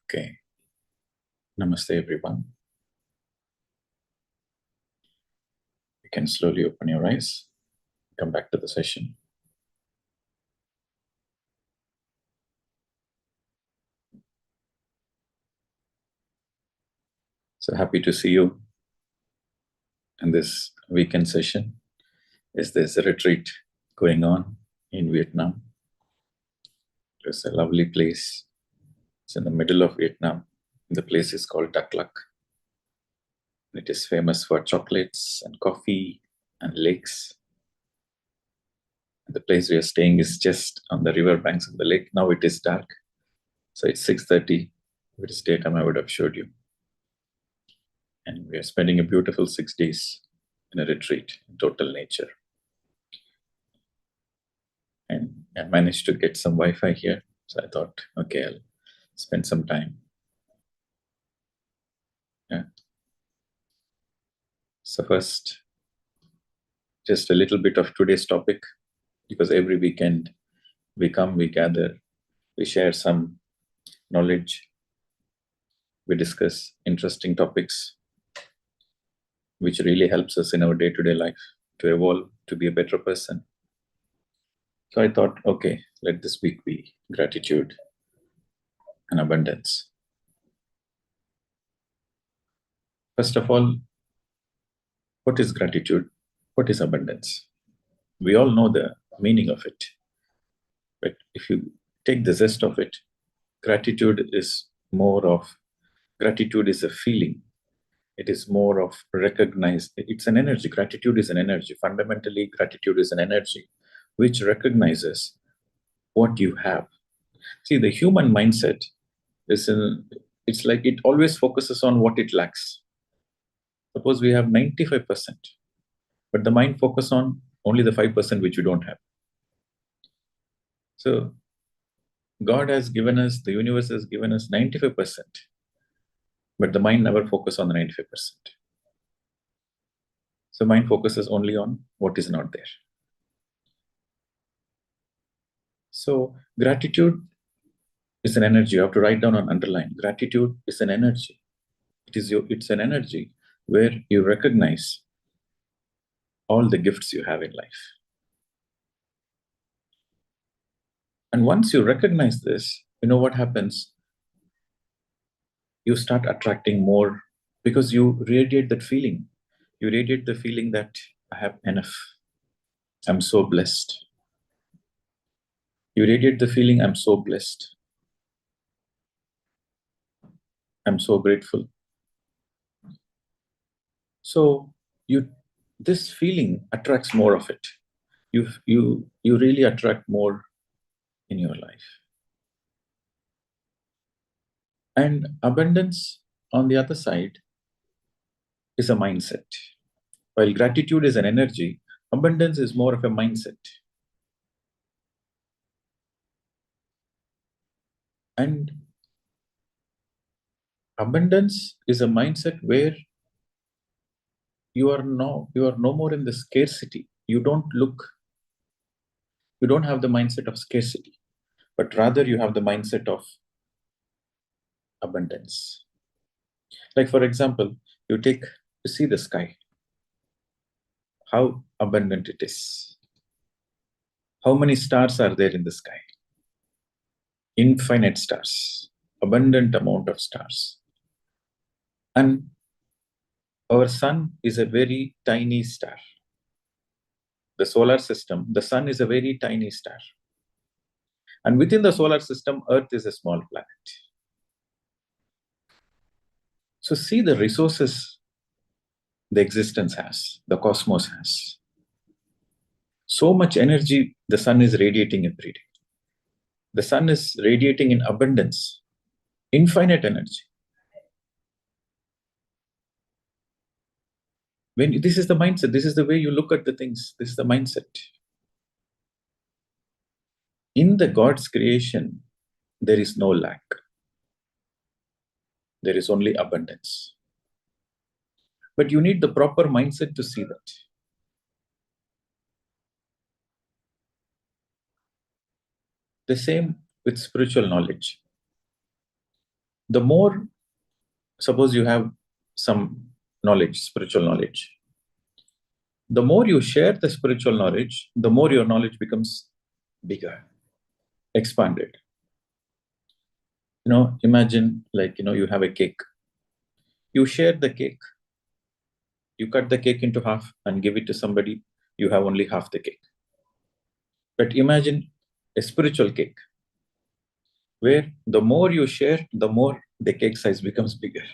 Okay. Namaste, everyone. You can slowly open your eyes. Come back to the session. So happy to see you in this weekend session. There's a retreat going on in Vietnam. It's a lovely place. It's in the middle of Vietnam. The place is called Dak Lak. It is famous for chocolates and coffee and lakes. The place we are staying is just on the river banks of the lake. Now it is dark. So it's 6:30. If it is daytime, I would have showed you. And we are spending a beautiful 6 days in a retreat in total nature. And I managed to get some Wi-Fi here. So I thought, okay, I'll spend some time. Yeah. So first, just a little bit of today's topic, because every weekend we come, we gather, we share some knowledge, we discuss interesting topics, which really helps us in our day-to-day life to evolve, to be a better person. So I thought, okay, let this week be gratitude and abundance. First of all, what is gratitude? What is abundance? We all know the meaning of it. But if you take the zest of it, gratitude is a feeling. It is more of recognized. It's an energy. Gratitude is an energy. Fundamentally, gratitude is an energy which recognizes what you have. See, the human mindset it's like it always focuses on what it lacks. Suppose we have 95%, but the mind focuses on only the 5% which you don't have. So God has given us, the universe has given us 95%, but the mind never focuses on the 95%. So mind focuses only on what is not there. So gratitude is an energy. You have to write down and underline. Gratitude is an energy. It's an energy where you recognize all the gifts you have in life. And once you recognize this, you know what happens? You start attracting more because you radiate that feeling. You radiate the feeling that I have enough. I'm so blessed. You radiate the feeling, I'm so blessed. I'm so grateful. So this feeling attracts more of it. You really attract more in your life. And abundance, on the other side, is a mindset. While gratitude is an energy, abundance is more of a mindset. And abundance is a mindset where you are no more in the scarcity. You don't have the mindset of scarcity, but rather you have the mindset of abundance. Like, for example, you see the sky, how abundant it is. How many stars are there in the sky? Infinite stars, abundant amount of stars. And our sun is a very tiny star. The solar system, the sun is a very tiny star. And within the solar system, Earth is a small planet. So see the resources the existence has, the cosmos has. So much energy the sun is radiating every day. The sun is radiating in abundance, infinite energy. This is the mindset, this is the way you look at the things, this is the mindset. In the God's creation, there is no lack. There is only abundance. But you need the proper mindset to see that. The same with spiritual knowledge. The more, suppose you have some knowledge, spiritual knowledge, the more you share the spiritual knowledge, the more your knowledge becomes bigger, expanded. Imagine like, you have a cake. You share the cake. You cut the cake into half and give it to somebody. You have only half the cake. But imagine a spiritual cake, where the more you share, the more the cake size becomes bigger.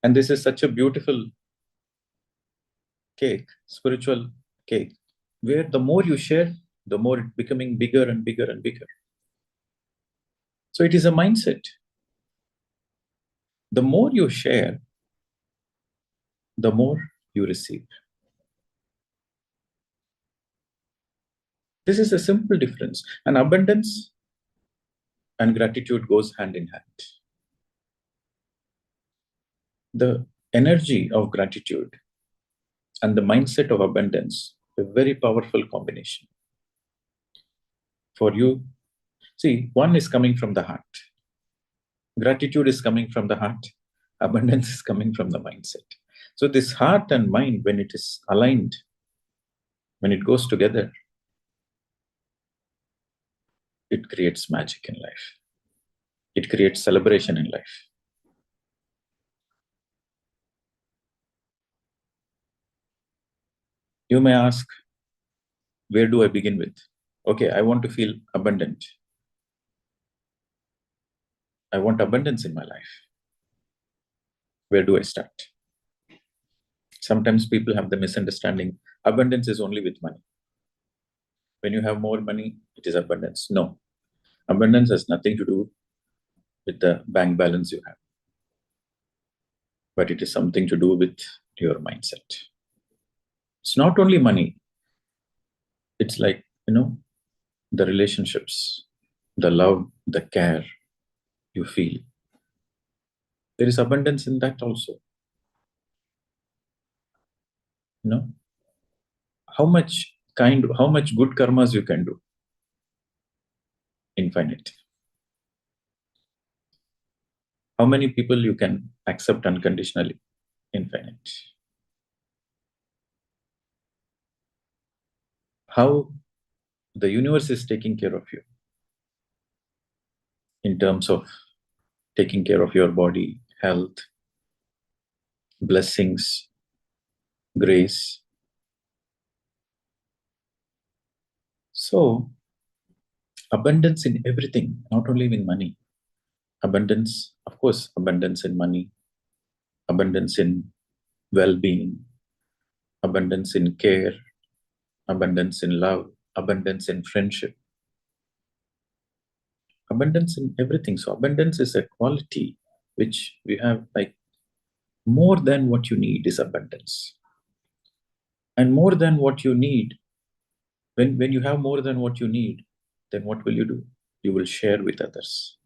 And this is such a beautiful cake, spiritual cake, where the more you share, the more it's becoming bigger and bigger and bigger. So it is a mindset. The more you share, the more you receive. This is a simple difference. And abundance and gratitude goes hand in hand. The energy of gratitude and the mindset of abundance, a very powerful combination. For you, see, one is coming from the heart. Gratitude is coming from the heart. Abundance is coming from the mindset. So this heart and mind, when it is aligned, when it goes together, it creates magic in life. It creates celebration in life. You may ask, where do I begin with? Okay, I want to feel abundant. I want abundance in my life. Where do I start? Sometimes people have the misunderstanding, abundance is only with money. When you have more money, it is abundance. No. Abundance has nothing to do with the bank balance you have. But it is something to do with your mindset. It's not only money. It's like, the relationships, the love, the care you feel. There is abundance in that also. How much good karmas you can do? Infinite. How many people you can accept unconditionally? Infinite. How the universe is taking care of you in terms of taking care of your body, health, blessings, grace. So, abundance in everything, not only in money. Abundance, of course, abundance in money, abundance in well-being, abundance in care, abundance in love, abundance in friendship. Abundance in everything. So abundance is a quality which we have, like, more than what you need is abundance. And more than what you need, when you have more than what you need, then what will you do? You will share with others.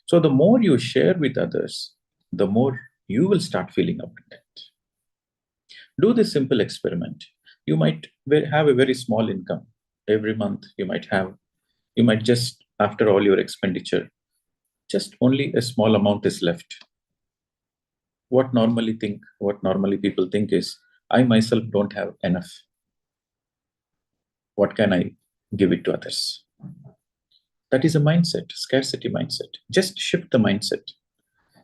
So the more you share with others, the more you will start feeling abundant. Do this simple experiment. You might have a very small income. Every month you might just, after all your expenditure, just only a small amount is left. What normally people think is, I myself don't have enough. What can I give it to others? That is a mindset, scarcity mindset. Just shift the mindset.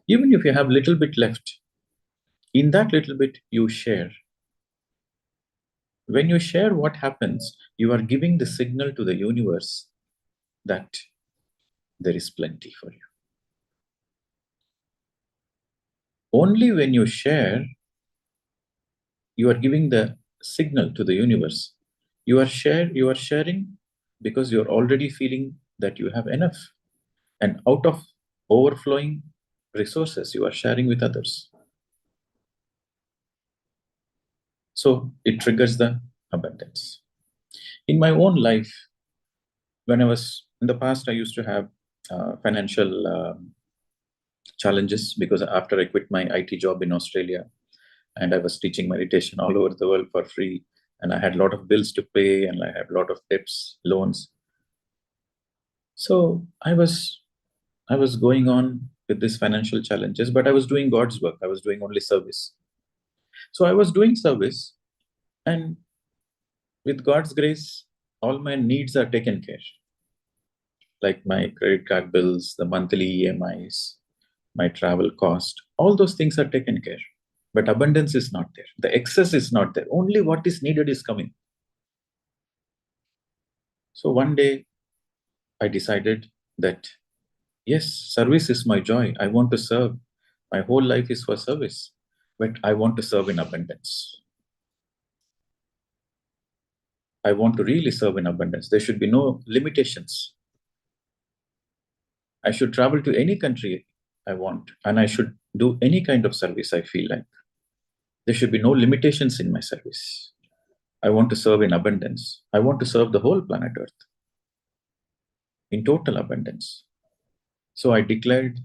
Even if you have little bit left, in that little bit you share. When you share, what happens? You are giving the signal to the universe that there is plenty for you. Only when you share, you are giving the signal to the universe. You are sharing because you're already feeling that you have enough. And out of overflowing resources, you are sharing with others. So it triggers the abundance. In my own life, when I was in the past, I used to have financial challenges, because after I quit my IT job in Australia and I was teaching meditation all over the world for free, and I had a lot of bills to pay, and I had a lot of debts, loans. So I was going on with these financial challenges, but I was doing God's work. I was doing only service. So I was doing service, and with God's grace, all my needs are taken care. Like my credit card bills, the monthly EMIs, my travel cost, all those things are taken care. But abundance is not there. The excess is not there. Only what is needed is coming. So one day I decided that yes, service is my joy. I want to serve. My whole life is for service, but I want to serve in abundance. I want to really serve in abundance. There should be no limitations. I should travel to any country I want, and I should do any kind of service I feel like. There should be no limitations in my service. I want to serve in abundance. I want to serve the whole planet Earth in total abundance. So I declared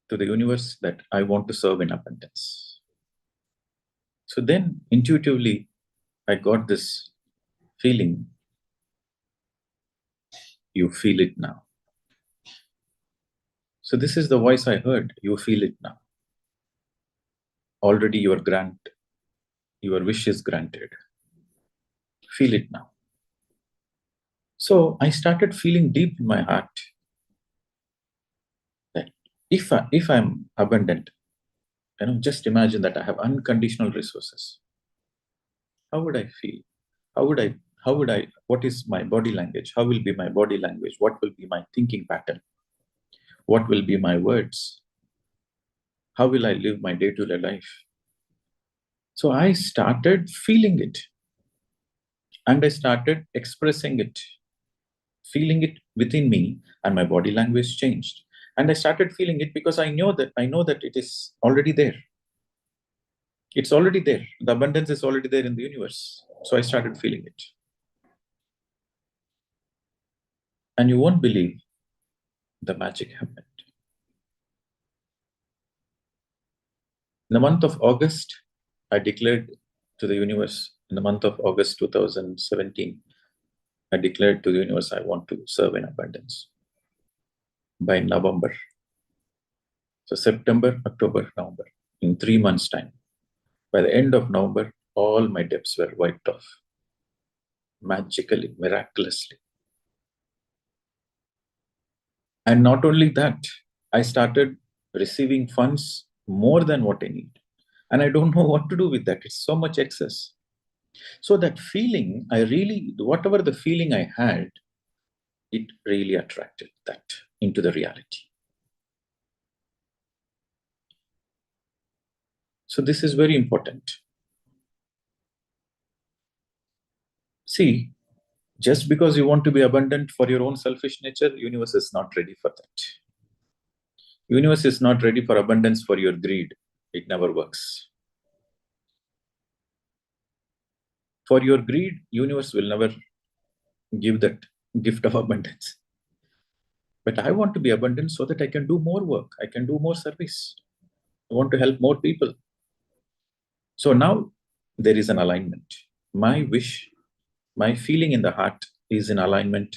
to the universe that I want to serve in abundance. So then intuitively, I got this feeling. You feel it now. So this is the voice I heard. You feel it now. Already your wish is granted. Feel it now. So I started feeling deep in my heart that if I'm abundant, just imagine that I have unconditional resources. How would I feel? How would I, what is my body language? How will be my body language? What will be my thinking pattern? What will be my words? How will I live my day-to-day life? So I started feeling it, and I started expressing it, feeling it within me, and my body language changed. And I started feeling it because I know that it is already there. It's already there. The abundance is already there in the universe. So I started feeling it. And you won't believe the magic happened. In the month of August, I declared to the universe, in the month of August 2017, I declared to the universe I want to serve in abundance. By November. So September, October, November. In 3 months' time. By the end of November, all my debts were wiped off. Magically, miraculously. And not only that, I started receiving funds more than what I need. And I don't know what to do with that. It's so much excess. So that feeling, whatever the feeling I had, it really attracted that into the reality. So this is very important. See, just because you want to be abundant for your own selfish nature, universe is not ready for that. Universe is not ready for abundance for your greed. It never works. For your greed, universe will never give that gift of abundance. But I want to be abundant so that I can do more work. I can do more service. I want to help more people. So now there is an alignment. My wish, my feeling in the heart is in alignment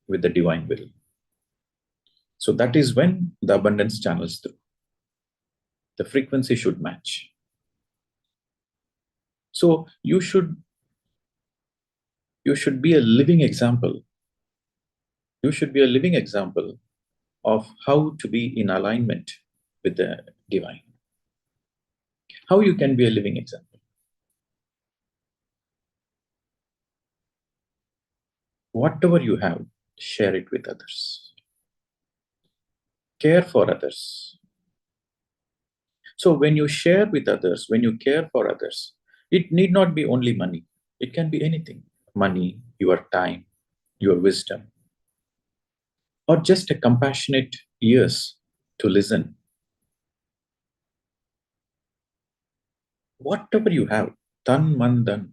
with the divine will. So that is when the abundance channels through. The frequency should match. So you should be a living example. You should be a living example of how to be in alignment with the divine. How you can be a living example? Whatever you have, share it with others. Care for others. So when you share with others, when you care for others, it need not be only money. It can be anything. Money, your time, your wisdom, or just a compassionate ears to listen. Whatever you have, tan man dan,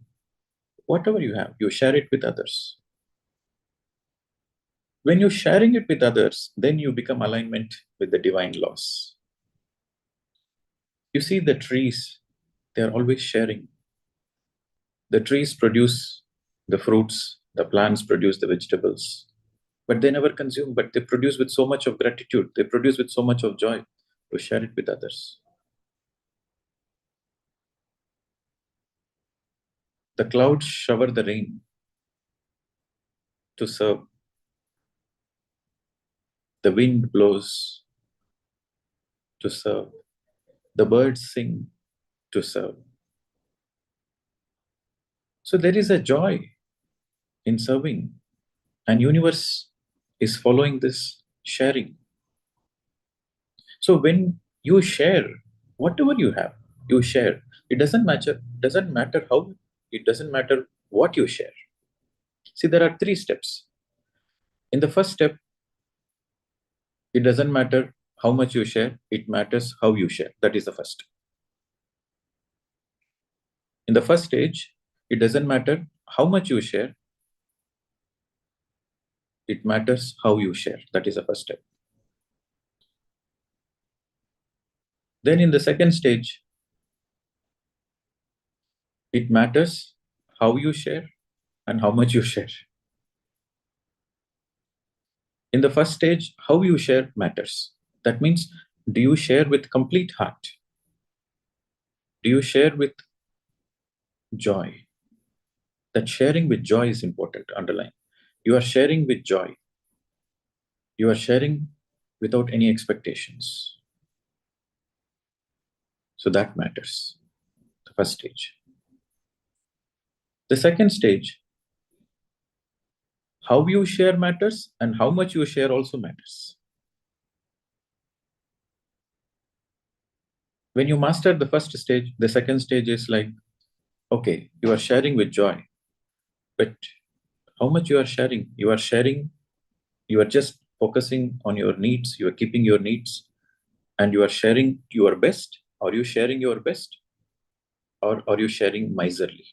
whatever you have, you share it with others. When you're sharing it with others, then you become alignment with the divine laws. You see the trees, they're always sharing. The trees produce the fruits, the plants produce the vegetables. but they never consume, but they produce with so much of gratitude, they produce with so much of joy to share it with others. The clouds shower the rain to serve. The wind blows to serve. The birds sing to serve. So there is a joy in serving, and universe is following this sharing. So when you share whatever you have, you share. It doesn't matter how, it doesn't matter what you share. See, there are 3 steps. In the first step, it doesn't matter how much you share, it matters how you share. That is the first. In the first stage, it doesn't matter how much you share, it matters how you share. That is the first step. Then in the second stage, it matters how you share and how much you share. In the first stage, how you share matters. That means, do you share with complete heart? Do you share with joy? That sharing with joy is important, underline. You are sharing with joy. You are sharing without any expectations. So that matters, the first stage. The second stage, how you share matters and how much you share also matters. When you master the first stage, the second stage is like, okay, you are sharing with joy, but how much you are sharing? You are just focusing on your needs, you are keeping your needs, and you are sharing your best. Are you sharing your best? Or are you sharing miserly?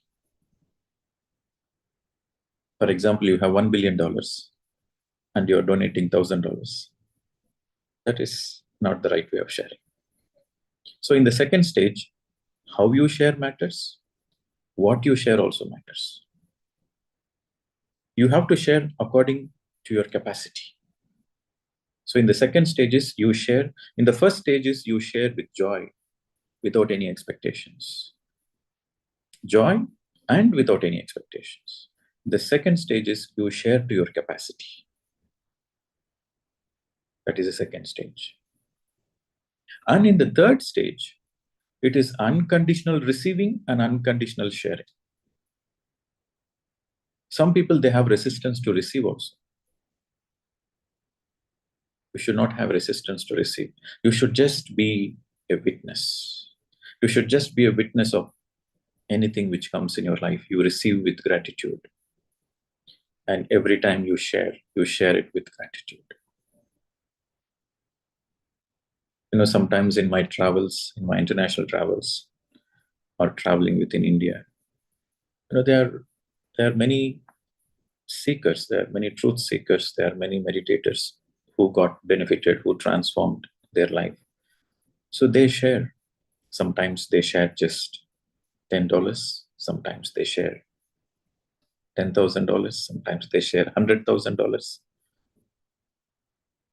For example, you have $1 billion and you're donating $1,000. That is not the right way of sharing. So in the second stage, how you share matters, what you share also matters. You have to share according to your capacity. So in the second stages, you share. In the first stages, you share with joy, without any expectations. Joy and without any expectations. The second stage is you share to your capacity. That is the second stage. And in the third stage, it is unconditional receiving and unconditional sharing. Some people, they have resistance to receive also. You should not have resistance to receive. You should just be a witness. You should just be a witness of anything which comes in your life. You receive with gratitude. And every time you share it with gratitude. Sometimes in my travels, in my international travels, or traveling within India, there are many seekers, there are many truth seekers, there are many meditators who got benefited, who transformed their life. So they share. Sometimes they share just $10. Sometimes they share $10,000. Sometimes they share $100,000.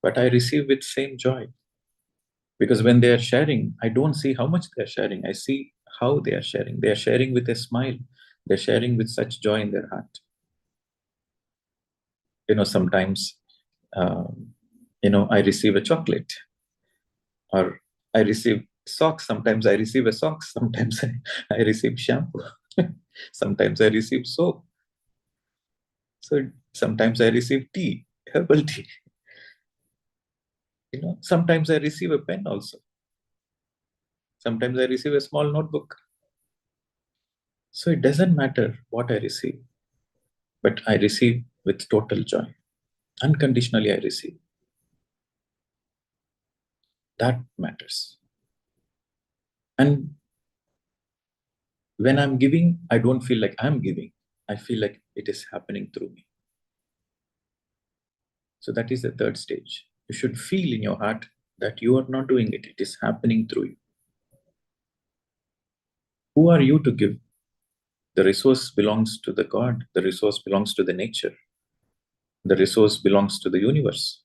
But I receive with same joy. Because when they are sharing, I don't see how much they are sharing. I see how they are sharing. They are sharing with a smile. They're sharing with such joy in their heart. Sometimes, I receive a chocolate, or I receive socks. Sometimes I receive a socks. Sometimes I receive shampoo. Sometimes I receive soap. So sometimes I receive tea, herbal tea. Sometimes I receive a pen also. Sometimes I receive a small notebook. So it doesn't matter what I receive, but I receive with total joy. Unconditionally, I receive. That matters. And when I'm giving, I don't feel like I'm giving. I feel like it is happening through me. So that is the third stage. You should feel in your heart that you are not doing it. It is happening through you. Who are you to give? The resource belongs to the God. The resource belongs to the nature. The resource belongs to the universe.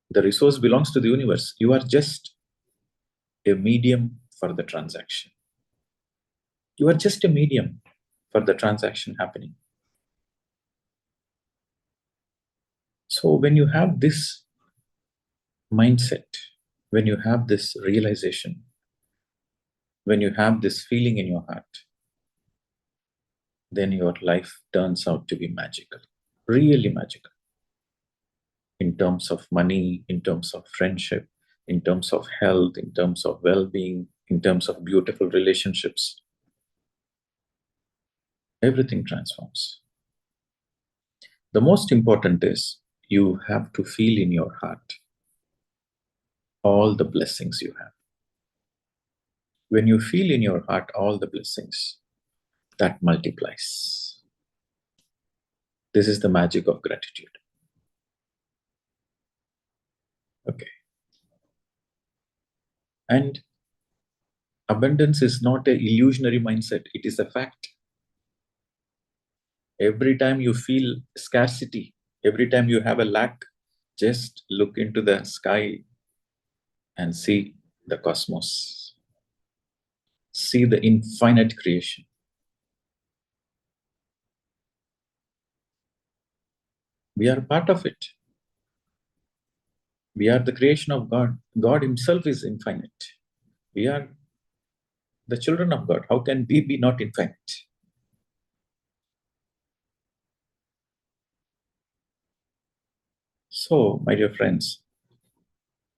The resource belongs to the universe. You are just a medium for the transaction. You are just a medium for the transaction happening. So when you have this mindset, when you have this realization, when you have this feeling in your heart, then your life turns out to be magical, really magical. In terms of money, in terms of friendship, in terms of health, in terms of well-being, in terms of beautiful relationships, everything transforms. The most important is you have to feel in your heart all the blessings you have. When you feel in your heart all the blessings, that multiplies. This is the magic of gratitude. Okay. And abundance is not an illusionary mindset, it is a fact. Every time you feel scarcity, every time you have a lack, just look into the sky and see the cosmos. See the infinite creation. We are part of it. We are the creation of God. God himself is infinite. We are the children of God. How can we be not infinite? So, my dear friends,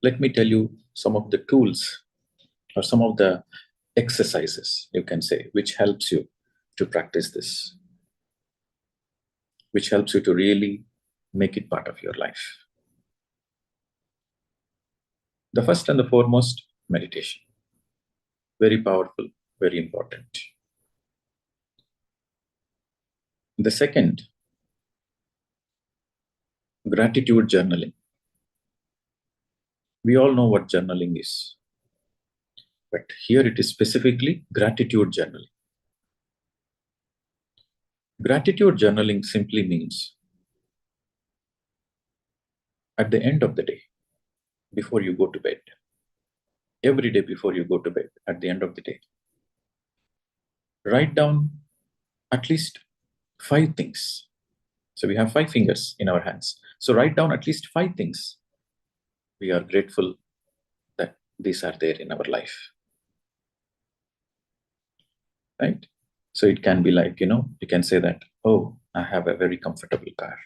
let me tell you some of the tools or some of the exercises, you can say, which helps you to practice this, which helps you to really make it part of your life. The first and the foremost, meditation. Very powerful, very important. The second, gratitude journaling. We all know what journaling is, but here it is specifically gratitude journaling. Gratitude journaling simply means at the end of the day, before you go to bed, every day before you go to bed, at the end of the day, write down at least 5 things. So we have 5 fingers in our hands. So write down at least 5 things we are grateful that these are there in our life. Right? So it can be like, you can say that, oh, I have a very comfortable car.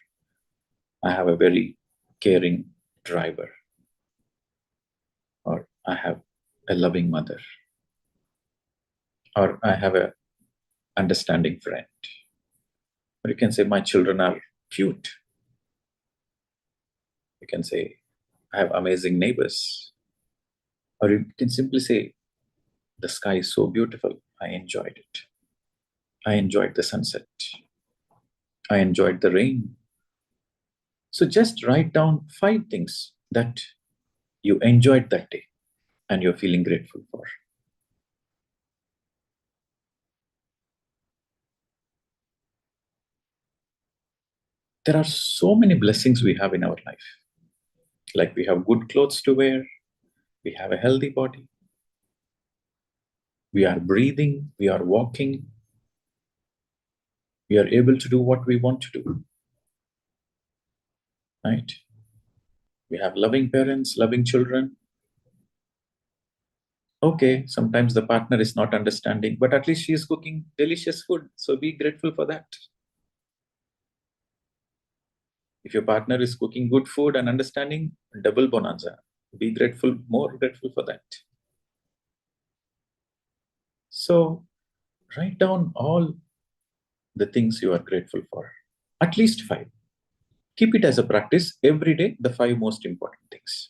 I have a very caring driver. Or I have a loving mother. Or I have a understanding friend. Or you can say, my children are cute. You can say, I have amazing neighbors. Or you can simply say, the sky is so beautiful. I enjoyed it. I enjoyed the sunset. I enjoyed the rain. So just write down 5 things that you enjoyed that day and you're feeling grateful for. There are so many blessings we have in our life. Like we have good clothes to wear, we have a healthy body, we are breathing, we are walking, we are able to do what we want to do. Right? We have loving parents, loving children. Okay, sometimes the partner is not understanding, but at least she is cooking delicious food. So be grateful for that. If your partner is cooking good food and understanding, double bonanza. Be grateful, more grateful for that. So write down all the things you are grateful for. At least 5. Keep it as a practice every day, the 5 most important things.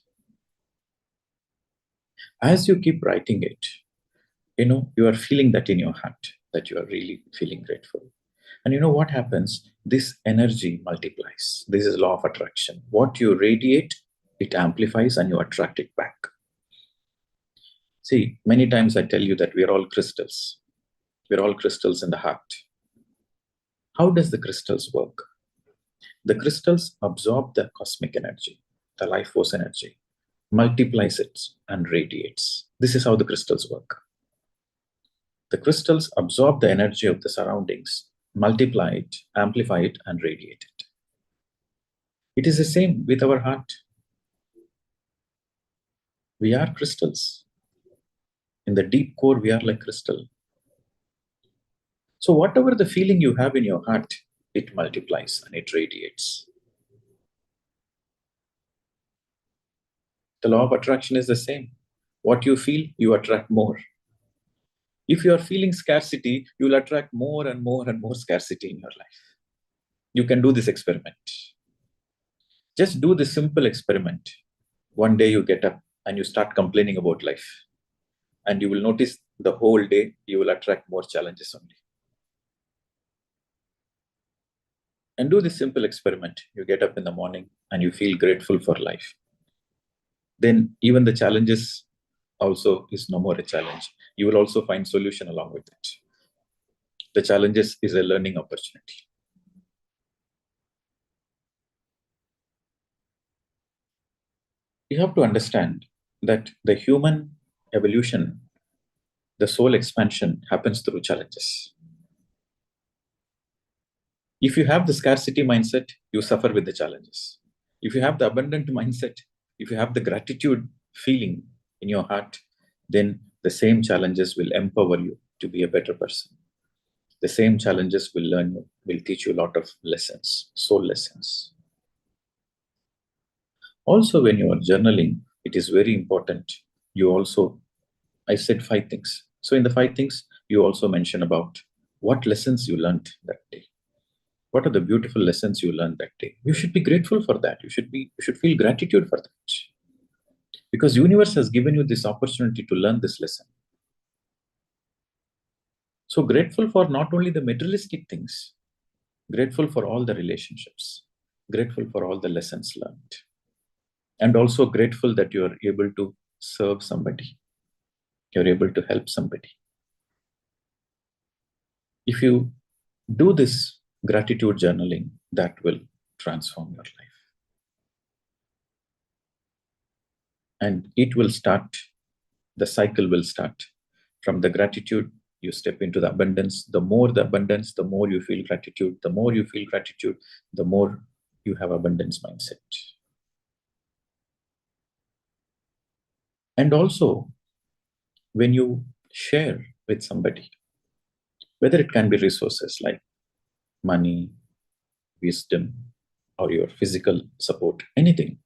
As you keep writing it, you are feeling that in your heart, that you are really feeling grateful. And you know what happens? This energy multiplies. This is law of attraction. What you radiate, it amplifies and you attract it back. See, many times I tell you that we're all crystals. We're all crystals in the heart. How does the crystals work? The crystals absorb the cosmic energy, the life force energy, multiplies it and radiates. This is how the crystals work. The crystals absorb the energy of the surroundings, multiply it, amplify it, and radiate it. It is the same with our heart. We are crystals. In the deep core, we are like crystal. So whatever the feeling you have in your heart, it multiplies and it radiates. The law of attraction is the same. What you feel, you attract more. If you are feeling scarcity, you will attract more and more and more scarcity in your life. You can do this experiment. Just do this simple experiment. One day you get up and you start complaining about life. And you will notice the whole day you will attract more challenges only. And do this simple experiment. You get up in the morning and you feel grateful for life. Then even the challenges also is no more a challenge. You will also find solution along with it. The challenges is a learning opportunity. You have to understand that the human evolution, the soul expansion happens through challenges. If you have the scarcity mindset, you suffer with the challenges. If you have the abundant mindset, if you have the gratitude feeling in your heart, then the same challenges will empower you to be a better person. The same challenges will teach you a lot of lessons, soul lessons. Also, when you are journaling, it is very important. I said 5 things. So in the 5 things, you also mention about what lessons you learned that day. What are the beautiful lessons you learned that day? You should be grateful for that. You should feel gratitude for that. Because universe has given you this opportunity to learn this lesson. So grateful for not only the materialistic things, grateful for all the relationships, grateful for all the lessons learned, and also grateful that you are able to serve somebody, you're able to help somebody. If you do this gratitude journaling, that will transform your life. And it will start, the cycle will start. From the gratitude, you step into the abundance. The more the abundance, the more you feel gratitude. The more you feel gratitude, the more you have abundance mindset. And also, when you share with somebody, whether it can be resources like money, wisdom, or your physical support, anything.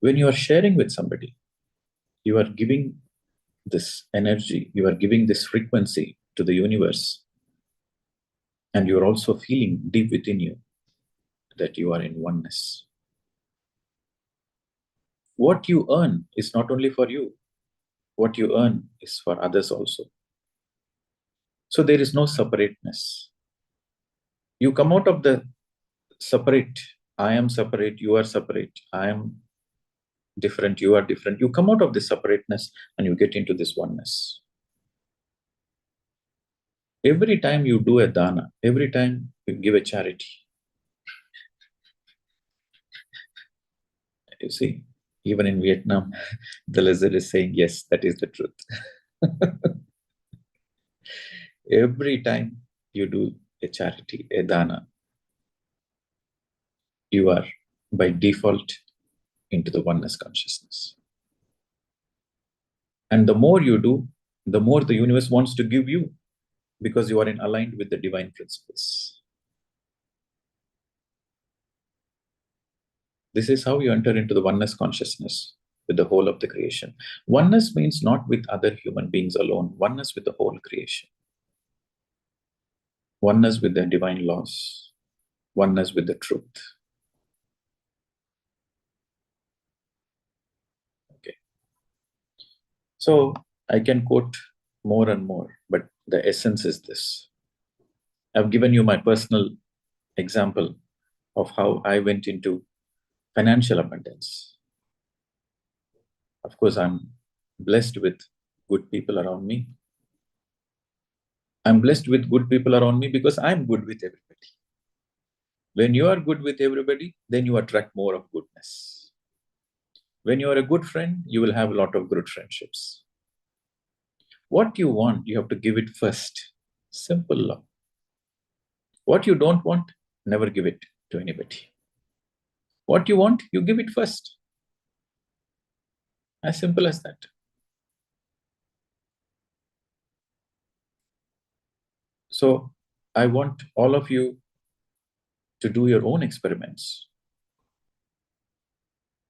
When you are sharing with somebody, you are giving this energy, you are giving this frequency to the universe, and you are also feeling deep within you that you are in oneness. What you earn is not only for you, what you earn is for others also. So there is no separateness. You come out of the separate, I am separate, you are separate, I am different, you are different. You come out of this separateness and you get into this oneness. Every time you do a dana, every time you give a charity, you see, even in Vietnam, the lizard is saying, yes, that is the truth. Every time you do a charity, a dana, you are by default into the oneness consciousness. And the more you do, the more the universe wants to give you, because you are aligned with the divine principles. This is how you enter into the oneness consciousness with the whole of the creation. Oneness means not with other human beings alone, oneness with the whole creation. Oneness with the divine laws, oneness with the truth. Okay. So I can quote more and more, but the essence is this. I've given you my personal example of how I went into financial abundance. Of course, I'm blessed with good people around me. I'm blessed with good people around me because I'm good with everybody. When you are good with everybody, then you attract more of goodness. When you are a good friend, you will have a lot of good friendships. What you want, you have to give it first. Simple love. What you don't want, never give it to anybody. What you want, you give it first. As simple as that. So I want all of you to do your own experiments.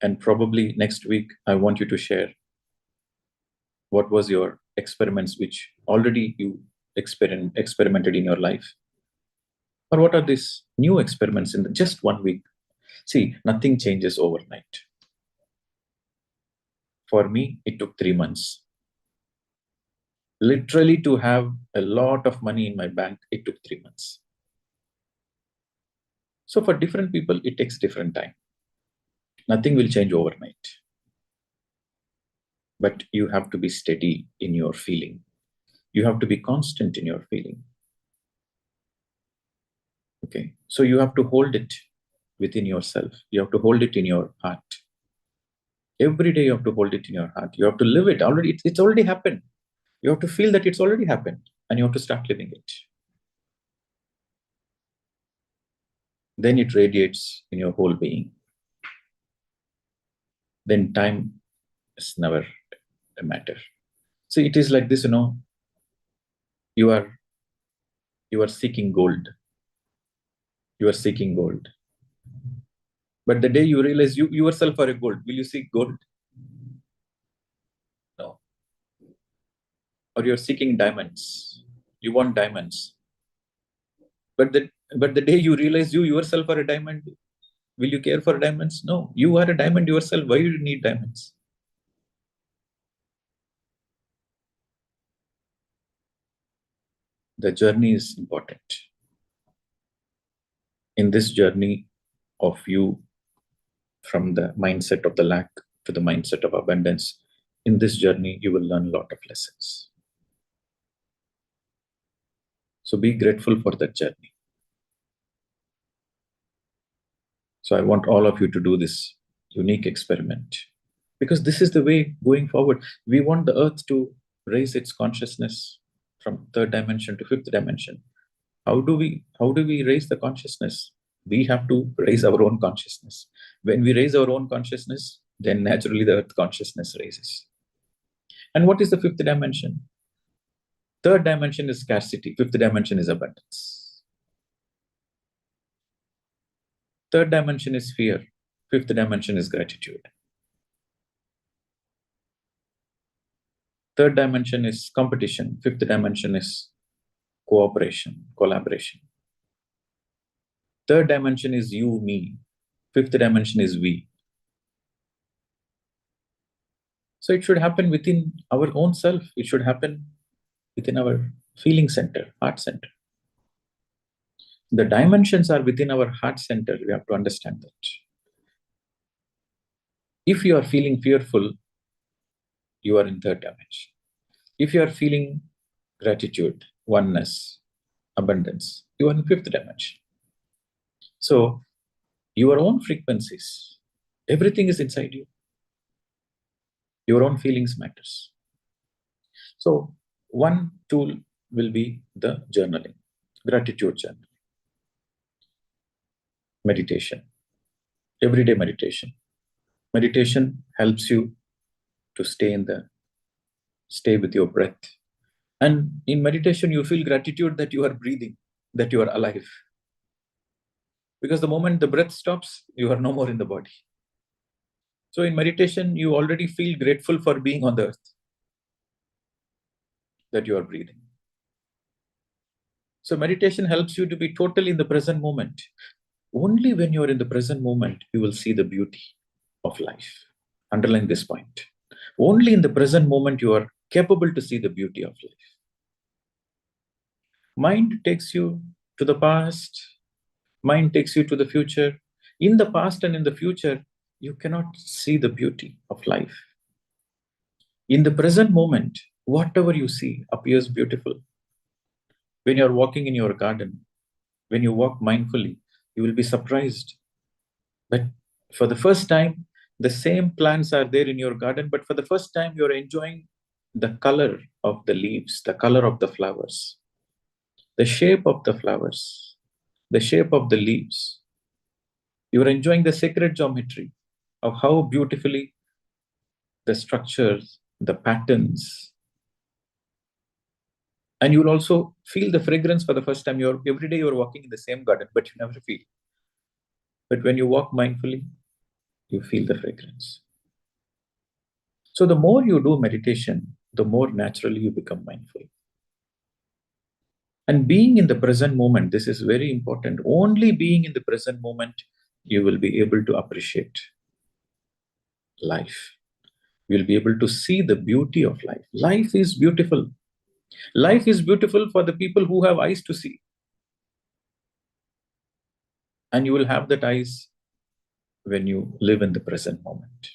And probably next week, I want you to share what was your experiments which already you experimented in your life. Or what are these new experiments in just 1 week? See, nothing changes overnight. For me, it took 3 months. Literally, to have a lot of money in my bank, it took 3 months. So for different people, it takes different time. Nothing will change overnight. But you have to be steady in your feeling. You have to be constant in your feeling. Okay, so you have to hold it within yourself. You have to hold it in your heart. Every day you have to hold it in your heart. You have to live it. Already, it's already happened. You have to feel that it's already happened, and you have to start living it. Then it radiates in your whole being. Then time is never a matter. So it is like this, you are seeking gold. You are seeking gold. But the day you realize you yourself are a gold, will you seek gold? No. Or you're seeking diamonds. You want diamonds. But the day you realize you yourself are a diamond, will you care for diamonds? No. You are a diamond yourself. Why do you need diamonds? The journey is important. In this journey of you, from the mindset of the lack to the mindset of abundance, in this journey, you will learn a lot of lessons. So be grateful for that journey. So I want all of you to do this unique experiment, because this is the way going forward. We want the earth to raise its consciousness from third dimension to fifth dimension. How do we raise the consciousness? We have to raise our own consciousness. When we raise our own consciousness, then naturally the earth consciousness raises. And what is the fifth dimension? Third dimension is scarcity. Fifth dimension is abundance. Third dimension is fear. Fifth dimension is gratitude. Third dimension is competition. Fifth dimension is cooperation, collaboration. Third dimension is you, me. Fifth dimension is we. So it should happen within our own self. It should happen within our feeling center, heart center. The dimensions are within our heart center. We have to understand that. If you are feeling fearful, you are in third dimension. If you are feeling gratitude, oneness, abundance, you are in fifth dimension. So your own frequencies, everything is inside you. Your own feelings matters. So one tool will be the journaling, gratitude journal, meditation, everyday meditation. Meditation helps you to stay with your breath. And in meditation, you feel gratitude that you are breathing, that you are alive. Because the moment the breath stops, you are no more in the body. So in meditation, you already feel grateful for being on the earth, that you are breathing. So meditation helps you to be totally in the present moment. Only when you are in the present moment, you will see the beauty of life. Underline this point. Only in the present moment, you are capable to see the beauty of life. Mind takes you to the past. Mind takes you to the future. In the past and in the future, you cannot see the beauty of life. In the present moment, whatever you see appears beautiful. When you're walking in your garden, when you walk mindfully, you will be surprised. But for the first time, the same plants are there in your garden, but for the first time, you're enjoying the color of the leaves, the color of the flowers, the shape of the flowers, the shape of the leaves. You're enjoying the sacred geometry of how beautifully the structures, the patterns, and you'll also feel the fragrance for the first time. Every day you're walking in the same garden, but you never feel. But when you walk mindfully, you feel the fragrance. So the more you do meditation, the more naturally you become mindful. And being in the present moment, this is very important. Only being in the present moment, you will be able to appreciate life. You'll be able to see the beauty of life. Life is beautiful. Life is beautiful for the people who have eyes to see. And you will have that eyes when you live in the present moment.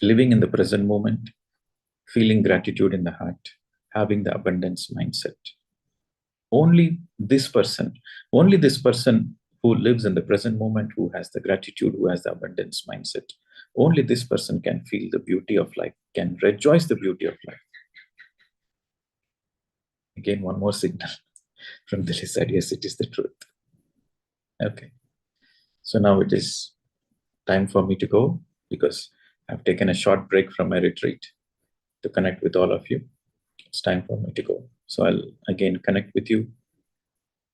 Living in the present moment, feeling gratitude in the heart, having the abundance mindset. Only this person who lives in the present moment, who has the gratitude, who has the abundance mindset, only this person can feel the beauty of life, can rejoice the beauty of life. Again, one more signal from the side. Yes, it is the truth. Okay. So now it is time for me to go because I've taken a short break from my retreat to connect with all of you. It's time for me to go. So I'll again connect with you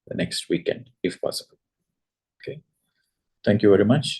the next weekend, if possible. Okay. Thank you very much.